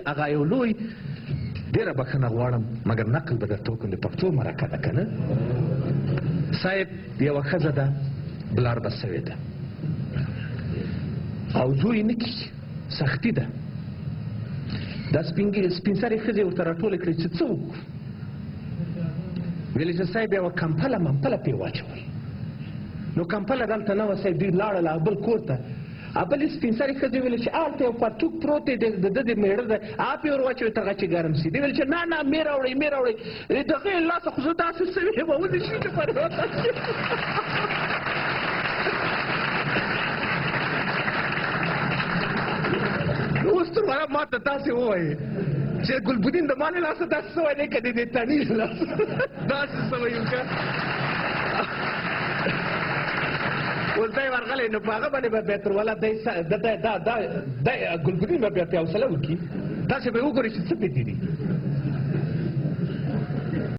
هغه یو لوی ډېره بښنه غواړم مګر نقل به درته وکړم د پښتو مرکه ده که نه صاحب یوه ښځه ده بلار به سوې ده او زوی نه کېږي سختي ده دا سپین سرې ښځې ورته راټولې کړې چې څه وکړو ویلې چې صاحب یوه کمپله ممپله پرې واچول نو کمپله دلته نه وه صاحب دوی لاړل بل کور ته بلې سپین سرې ښځې ویل چې هلته یو پرتوګ پروت دی د ده د مېړه دی هغه پرې ور واچوئ تر هغه چې ګرم شي دی ویل چې نه نه مې راوړئ مې راوړئ د هغې له لاسه خو زه داسې سوې یم ولې شي چې پرواته نو اوس تر وره ما ته تاسې ووایئ چې ګلبدین د ما له لاسه داسې سوی دی که د دې تڼي له لاسه داسې سوی یم که اوس دی ورغلی نو په هغه باندې به بیا تر والا دی ګلبدین به بیا پرې حوصله وکړي داسې به یې وګورئ چې څه پې دي